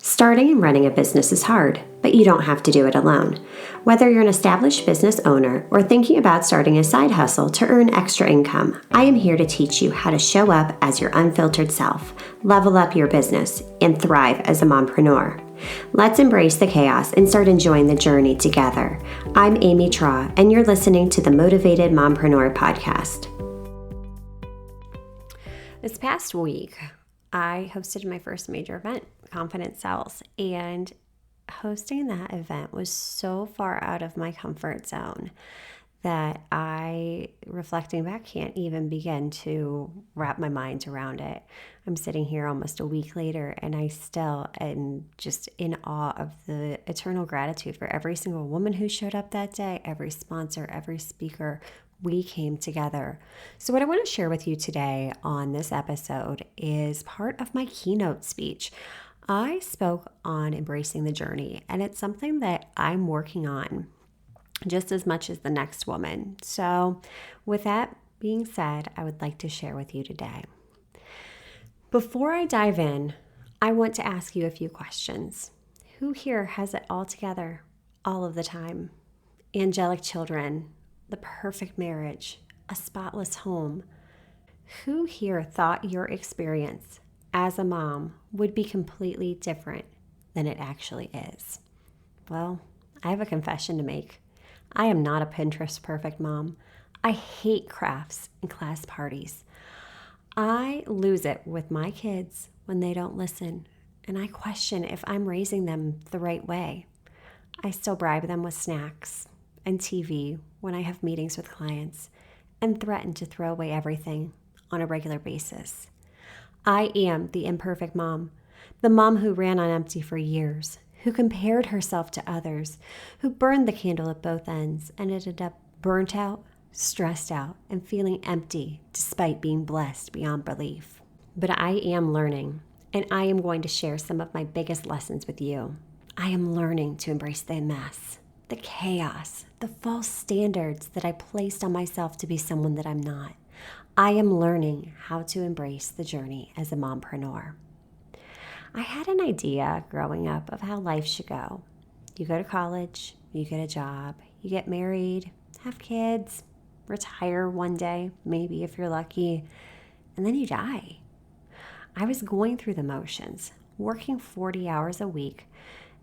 Starting and running a business is hard, but you don't have to do it alone. Whether you're an established business owner or thinking about starting a side hustle to earn extra income, I am here to teach you how to show up as your unfiltered self, level up your business, and thrive as a mompreneur. Let's embrace the chaos and start enjoying the journey together. I'm Amy Traw, and you're listening to the Motivated Mompreneur podcast. This past week, I hosted my first major event, Confident Sales, and hosting that event was so far out of my comfort zone that I, reflecting back, can't even begin to wrap my mind around it. I'm sitting here almost a week later, and I still am just in awe of the eternal gratitude for every single woman who showed up that day, every sponsor, every speaker. We came together. So what I want to share with you today on this episode is part of my keynote speech. I spoke on embracing the journey, and it's something that I'm working on just as much as the next woman. So with that being said, I would like to share with you today. Before I dive in, I want to ask you a few questions. Who here has it all together all of the time? Angelic children, the perfect marriage, a spotless home. Who here thought your experience as a mom would be completely different than it actually is? Well, I have a confession to make. I am not a Pinterest perfect mom. I hate crafts and class parties. I lose it with my kids when they don't listen, and I question if I'm raising them the right way. I still bribe them with snacks and TV when I have meetings with clients and threaten to throw away everything on a regular basis. I am the imperfect mom, the mom who ran on empty for years, who compared herself to others, who burned the candle at both ends and ended up burnt out, stressed out, and feeling empty despite being blessed beyond belief. But I am learning, and I am going to share some of my biggest lessons with you. I am learning to embrace the mess, the chaos, the false standards that I placed on myself to be someone that I'm not. I am learning how to embrace the journey as a mompreneur. I had an idea growing up of how life should go. You go to college, you get a job, you get married, have kids, retire one day, maybe if you're lucky, and then you die. I was going through the motions, working 40 hours a week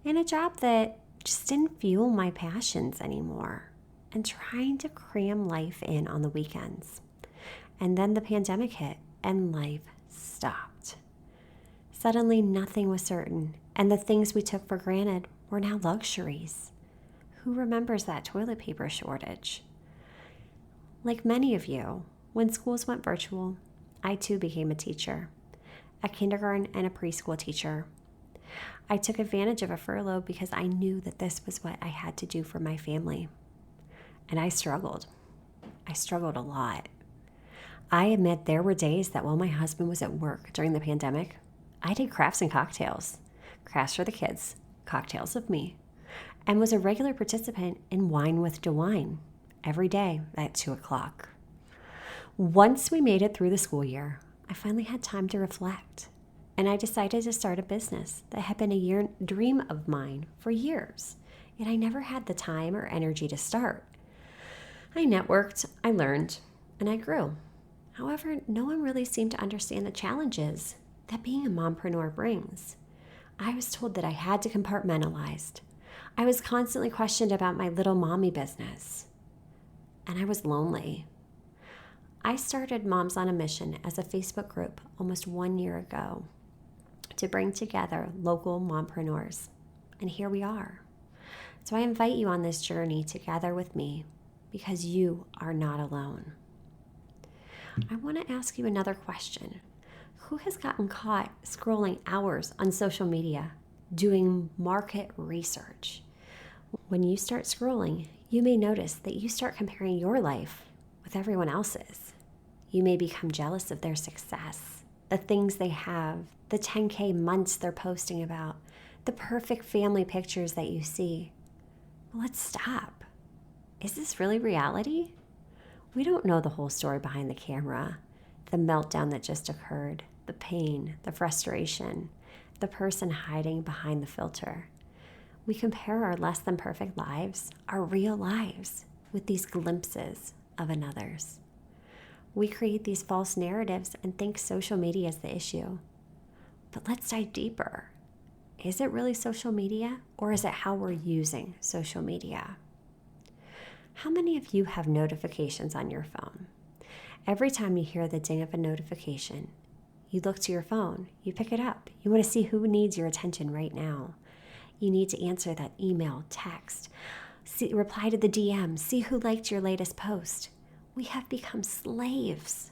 in a job that just didn't fuel my passions anymore, and trying to cram life in on the weekends. And then the pandemic hit and life stopped. Suddenly nothing was certain, and the things we took for granted were now luxuries. Who remembers that toilet paper shortage? Like many of you, when schools went virtual, I too became a teacher, a kindergarten and a preschool teacher. I took advantage of a furlough because I knew that this was what I had to do for my family. And I struggled. I struggled a lot. I admit there were days that while my husband was at work during the pandemic, I did crafts and cocktails. Crafts for the kids, cocktails of me, and was a regular participant in Wine with DeWine every day at 2:00. Once we made it through the school year, I finally had time to reflect. And I decided to start a business that had been a dream of mine for years, yet I never had the time or energy to start. I networked, I learned, and I grew. However, no one really seemed to understand the challenges that being a mompreneur brings. I was told that I had to compartmentalize. I was constantly questioned about my little mommy business, and I was lonely. I started Moms on a Mission as a Facebook group almost 1 year ago, to bring together local mompreneurs. And here we are. So I invite you on this journey together with me because you are not alone. I want to ask you another question. Who has gotten caught scrolling hours on social media doing market research? When you start scrolling, you may notice that you start comparing your life with everyone else's. You may become jealous of their success, the things they have, the 10K months they're posting about, the perfect family pictures that you see. Let's stop. Is this really reality? We don't know the whole story behind the camera, the meltdown that just occurred, the pain, the frustration, the person hiding behind the filter. We compare our less than perfect lives, our real lives, with these glimpses of another's. We create these false narratives and think social media is the issue. But let's dive deeper. Is it really social media, or is it how we're using social media? How many of you have notifications on your phone? Every time you hear the ding of a notification, you look to your phone, you pick it up. You want to see who needs your attention right now. You need to answer that email, text, reply to the DM, see who liked your latest post. We have become slaves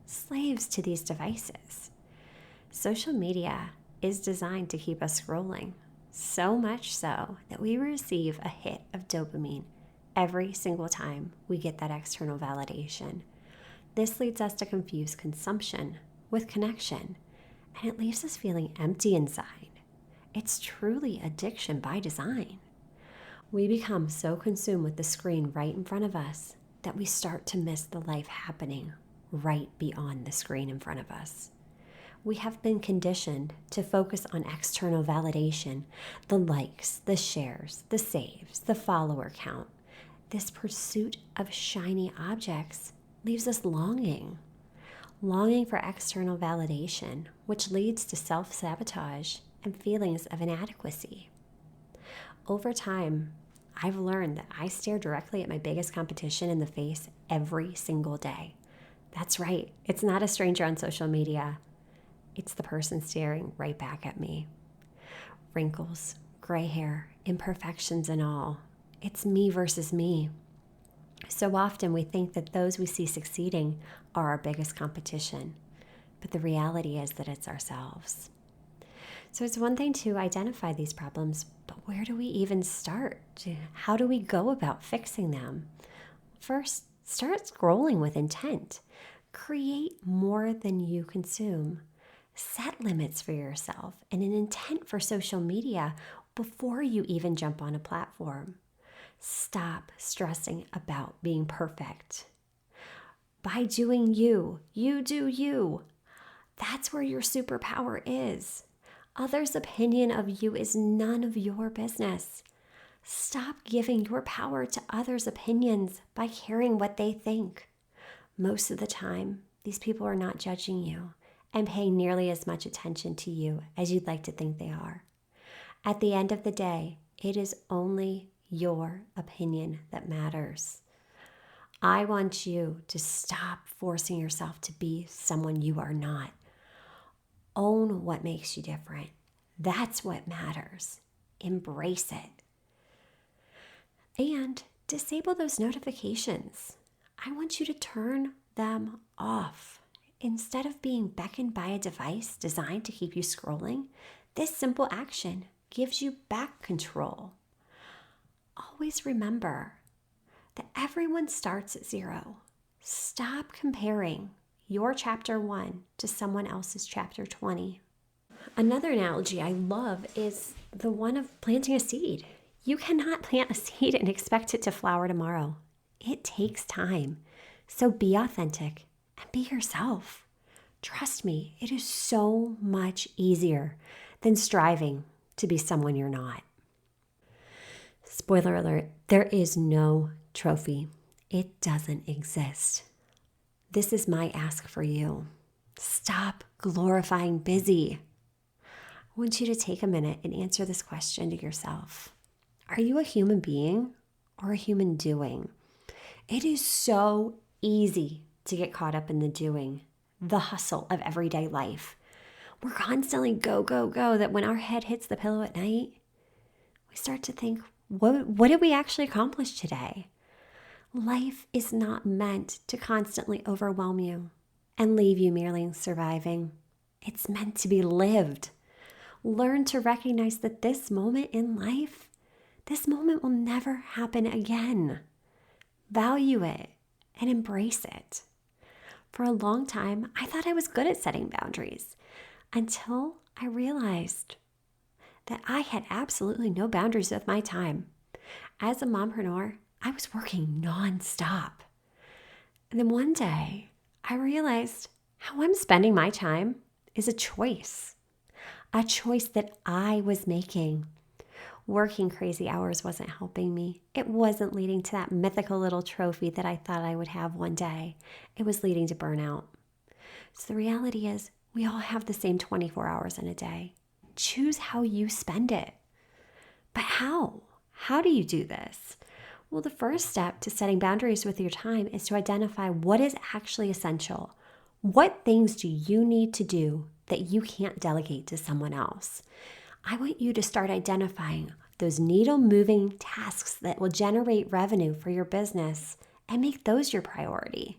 to these devices. Social media is designed to keep us scrolling, so much so that we receive a hit of dopamine every single time we get that external validation. This leads us to confuse consumption with connection, and it leaves us feeling empty inside. It's truly addiction by design. We become so consumed with the screen right in front of us that we start to miss the life happening right beyond the screen in front of us. We have been conditioned to focus on external validation, the likes, the shares, the saves, the follower count. This pursuit of shiny objects leaves us longing for external validation, which leads to self-sabotage and feelings of inadequacy. Over time, I've learned that I stare directly at my biggest competition in the face every single day. That's right, it's not a stranger on social media. It's the person staring right back at me. Wrinkles, gray hair, imperfections and all. It's me versus me. So often we think that those we see succeeding are our biggest competition, but the reality is that it's ourselves. So it's one thing to identify these problems, but where do we even start? How do we go about fixing them? First, start scrolling with intent. Create more than you consume. Set limits for yourself and an intent for social media before you even jump on a platform. Stop stressing about being perfect. By doing you do you. That's where your superpower is. Others' opinion of you is none of your business. Stop giving your power to others' opinions by caring what they think. Most of the time, these people are not judging you and paying nearly as much attention to you as you'd like to think they are. At the end of the day, it is only your opinion that matters. I want you to stop forcing yourself to be someone you are not. Own what makes you different. That's what matters. Embrace it. And disable those notifications. I want you to turn them off. Instead of being beckoned by a device designed to keep you scrolling, this simple action gives you back control. Always remember that everyone starts at zero. Stop comparing your chapter 1 to someone else's chapter 20. Another analogy I love is the one of planting a seed. You cannot plant a seed and expect it to flower tomorrow. It takes time. So be authentic and be yourself. Trust me, it is so much easier than striving to be someone you're not. Spoiler alert, there is no trophy. It doesn't exist. This is my ask for you. Stop glorifying busy. I want you to take a minute and answer this question to yourself. Are you a human being or a human doing? It is so easy to get caught up in the doing, the hustle of everyday life. We're constantly go, go, go, that when our head hits the pillow at night, we start to think, what did we actually accomplish today? Life is not meant to constantly overwhelm you and leave you merely surviving. It's meant to be lived. Learn to recognize that this moment in life, this moment will never happen again. Value it and embrace it. For a long time, I thought I was good at setting boundaries until I realized that I had absolutely no boundaries with my time. As a mompreneur, I was working nonstop. And then one day, I realized how I'm spending my time is a choice. a choice that I was making. Working crazy hours wasn't helping me. It wasn't leading to that mythical little trophy that I thought I would have one day. It was leading to burnout. So the reality is, we all have the same 24 hours in a day. Choose how you spend it. But how? How do you do this? Well, the first step to setting boundaries with your time is to identify what is actually essential. What things do you need to do that you can't delegate to someone else? I want you to start identifying those needle-moving tasks that will generate revenue for your business and make those your priority.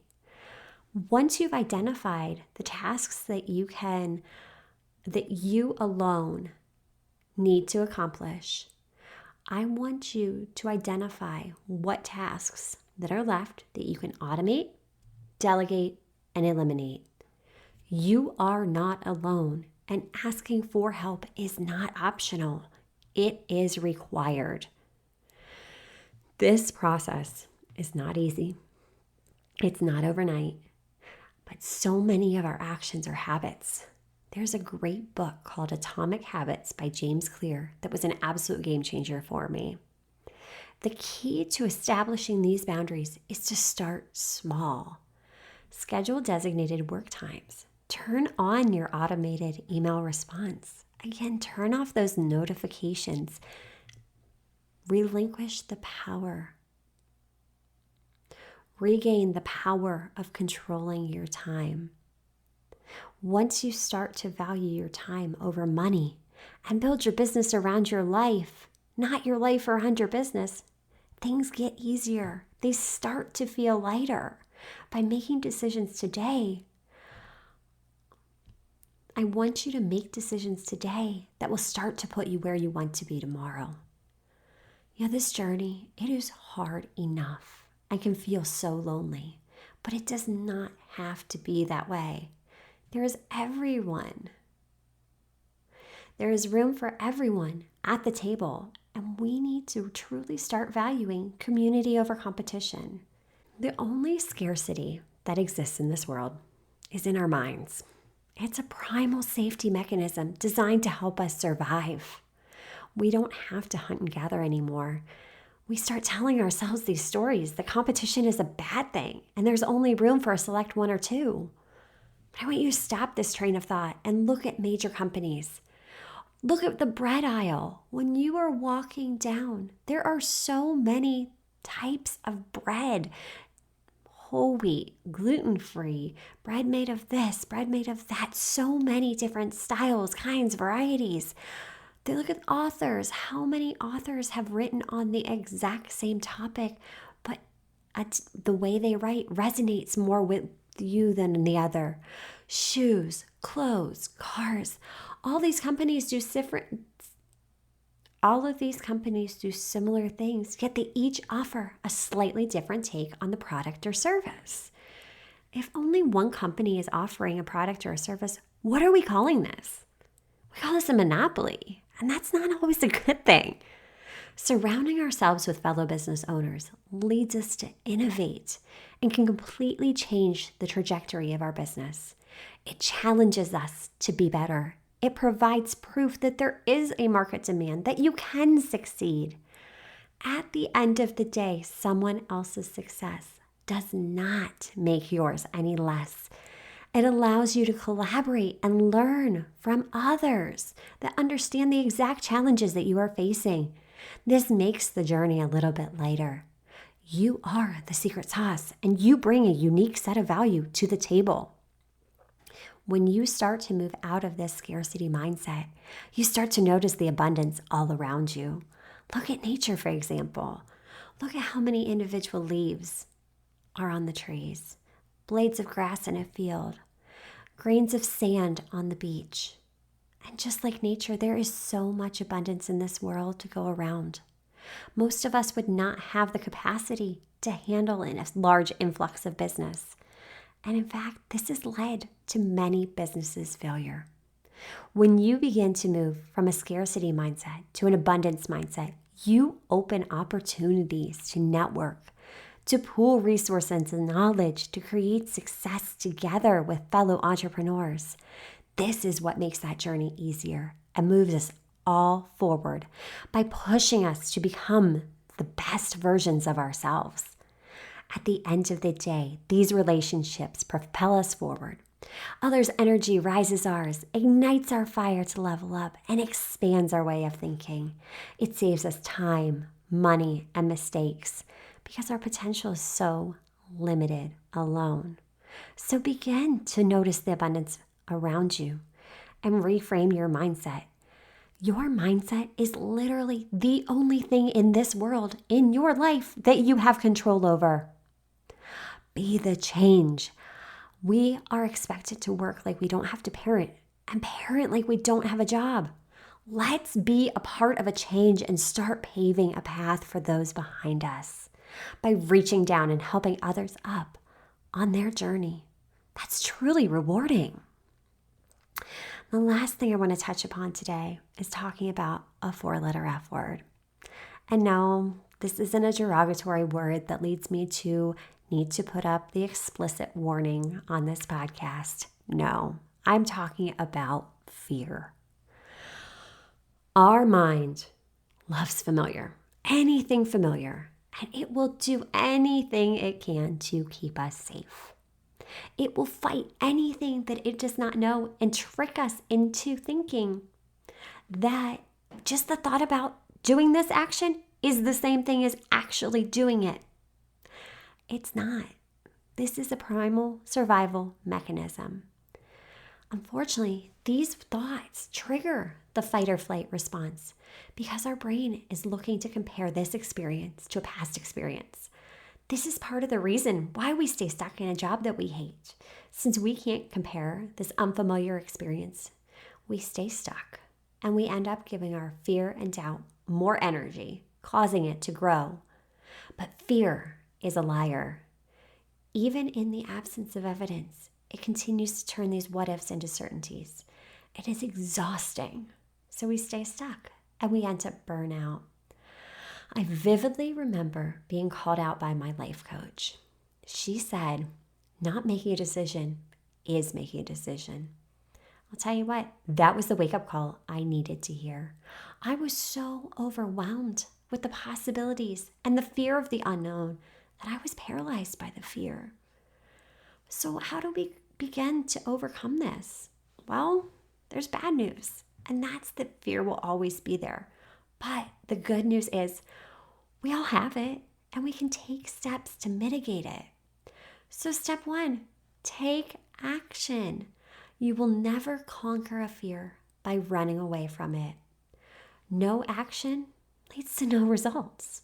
Once you've identified the tasks that you alone need to accomplish, I want you to identify what tasks that are left that you can automate, delegate, and eliminate. You are not alone, and asking for help is not optional. It is required. This process is not easy. It's not overnight. But so many of our actions are habits. There's a great book called Atomic Habits by James Clear that was an absolute game changer for me. The key to establishing these boundaries is to start small. Schedule designated work times. Turn on your automated email response. Again, turn off those notifications. Relinquish the power. Regain the power of controlling your time. Once you start to value your time over money and build your business around your life, not your life around your business, things get easier. They start to feel lighter. By making decisions today, I want you to make decisions today that will start to put you where you want to be tomorrow. This journey, it is hard enough. I can feel so lonely, but it does not have to be that way. There is everyone. There is room for everyone at the table, and we need to truly start valuing community over competition. The only scarcity that exists in this world is in our minds. It's a primal safety mechanism designed to help us survive. We don't have to hunt and gather anymore. We start telling ourselves these stories. The competition is a bad thing, and there's only room for a select one or two. But I want you to stop this train of thought and look at major companies. Look at the bread aisle. When you are walking down, there are so many types of bread. Whole wheat, gluten-free, bread made of this, bread made of that. So many different styles, kinds, varieties. They look at authors. How many authors have written on the exact same topic, but the way they write resonates more with you than the other? Shoes, clothes, cars. All of these companies do similar things, yet they each offer a slightly different take on the product or service. If only one company is offering a product or a service, what are we calling this? We call this a monopoly. And that's not always a good thing. Surrounding ourselves with fellow business owners leads us to innovate and can completely change the trajectory of our business. It challenges us to be better. It provides proof that there is a market demand, that you can succeed. At the end of the day, someone else's success does not make yours any less. It allows you to collaborate and learn from others that understand the exact challenges that you are facing. This makes the journey a little bit lighter. You are the secret sauce, and you bring a unique set of value to the table. When you start to move out of this scarcity mindset, you start to notice the abundance all around you. Look at nature, for example. Look at how many individual leaves are on the trees, blades of grass in a field, grains of sand on the beach. And just like nature, there is so much abundance in this world to go around. Most of us would not have the capacity to handle a large influx of business. And in fact, this has led to many businesses' failure. When you begin to move from a scarcity mindset to an abundance mindset, you open opportunities to network, to pool resources and knowledge, to create success together with fellow entrepreneurs. This is what makes that journey easier. and moves us all forward by pushing us to become the best versions of ourselves. At the end of the day, these relationships propel us forward. Others' energy rises ours, ignites our fire to level up, and expands our way of thinking. It saves us time, money, and mistakes because our potential is so limited alone. So begin to notice the abundance around you and reframe your mindset. Your mindset is literally the only thing in this world, in your life, that you have control over. Be the change. We are expected to work like we don't have to parent and parent like we don't have a job. Let's be a part of a change and start paving a path for those behind us by reaching down and helping others up on their journey. That's truly rewarding. The last thing I want to touch upon today is talking about a 4-letter F word. And no, this isn't a derogatory word that leads me to need to put up the explicit warning on this podcast. No, I'm talking about fear. Our mind loves familiar, anything familiar, and it will do anything it can to keep us safe. It will fight anything that it does not know and trick us into thinking that just the thought about doing this action is the same thing as actually doing it. It's not. This is a primal survival mechanism. Unfortunately, these thoughts trigger the fight or flight response because our brain is looking to compare this experience to a past experience. This is part of the reason why we stay stuck in a job that we hate. Since we can't compare this unfamiliar experience, we stay stuck and we end up giving our fear and doubt more energy, causing it to grow. But fear is a liar. Even in the absence of evidence, it continues to turn these what-ifs into certainties. It is exhausting. So we stay stuck and we end up burnout. I vividly remember being called out by my life coach. She said, not making a decision is making a decision. I'll tell you what, that was the wake-up call I needed to hear. I was so overwhelmed with the possibilities and the fear of the unknown that I was paralyzed by the fear. So how do we begin to overcome this? Well, there's bad news, and that's that fear will always be there. But the good news is we all have it, and we can take steps to mitigate it. So step 1, take action. You will never conquer a fear by running away from it. No action leads to no results.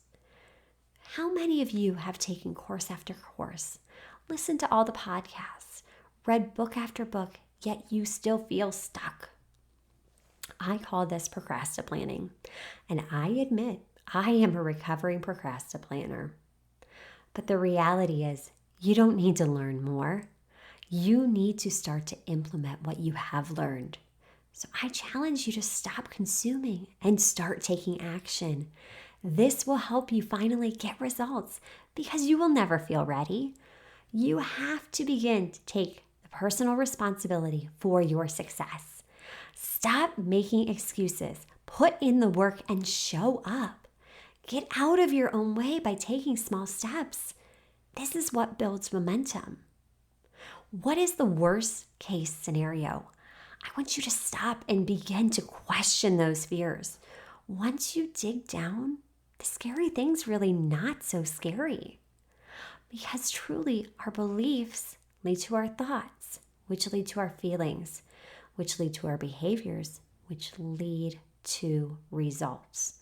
How many of you have taken course after course, listened to all the podcasts, read book after book, yet you still feel stuck? I call this procrastinating, and I admit I am a recovering procrastinator. But the reality is, you don't need to learn more. You need to start to implement what you have learned. So I challenge you to stop consuming and start taking action. This will help you finally get results because you will never feel ready. You have to begin to take the personal responsibility for your success. Stop making excuses. Put in the work and show up. Get out of your own way by taking small steps. This is what builds momentum. What is the worst case scenario? I want you to stop and begin to question those fears. Once you dig down, the scary thing's really not so scary. Because truly, our beliefs lead to our thoughts, which lead to our feelings, which lead to our behaviors, which lead to results.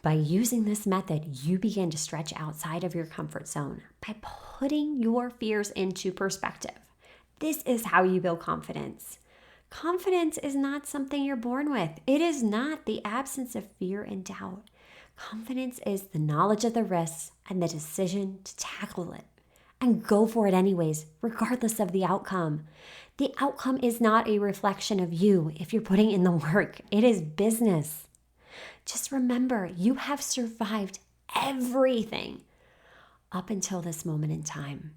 By using this method, you begin to stretch outside of your comfort zone by putting your fears into perspective. This is how you build confidence. Confidence is not something you're born with. It is not the absence of fear and doubt. Confidence is the knowledge of the risks and the decision to tackle it and go for it anyways, regardless of the outcome. The outcome is not a reflection of you if you're putting in the work. It is business. Just remember, you have survived everything up until this moment in time.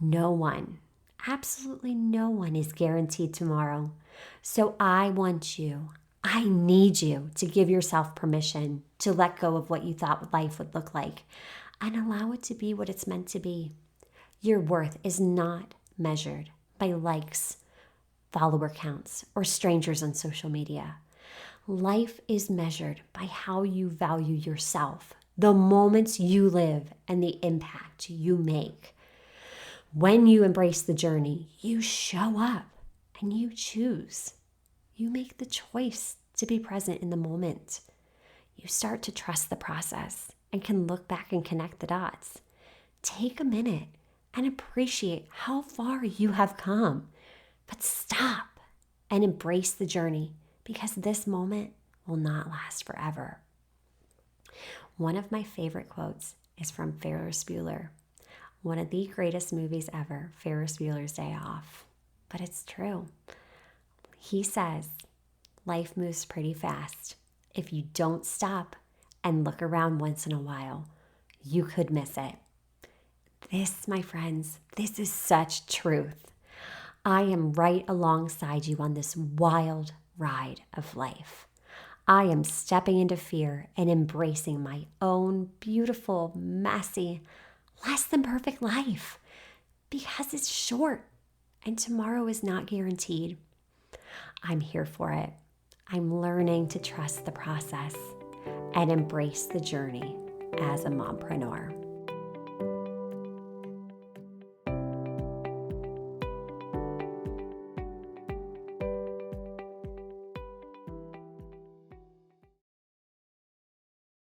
No one, absolutely no one is guaranteed tomorrow. So I need you to give yourself permission to let go of what you thought life would look like and allow it to be what it's meant to be. Your worth is not measured by likes, follower counts, or strangers on social media. Life is measured by how you value yourself, the moments you live, and the impact you make. When you embrace the journey, you show up and you choose. You make the choice to be present in the moment. You start to trust the process and can look back and connect the dots. Take a minute and appreciate how far you have come. But stop and embrace the journey because this moment will not last forever. One of my favorite quotes is from Ferris Bueller. One of the greatest movies ever, Ferris Bueller's Day Off. But it's true. He says, life moves pretty fast. If you don't stop and look around once in a while, you could miss it. This, my friends, this is such truth. I am right alongside you on this wild ride of life. I am stepping into fear and embracing my own beautiful, messy, less than perfect life because it's short and tomorrow is not guaranteed. I'm here for it. I'm learning to trust the process and embrace the journey as a mompreneur.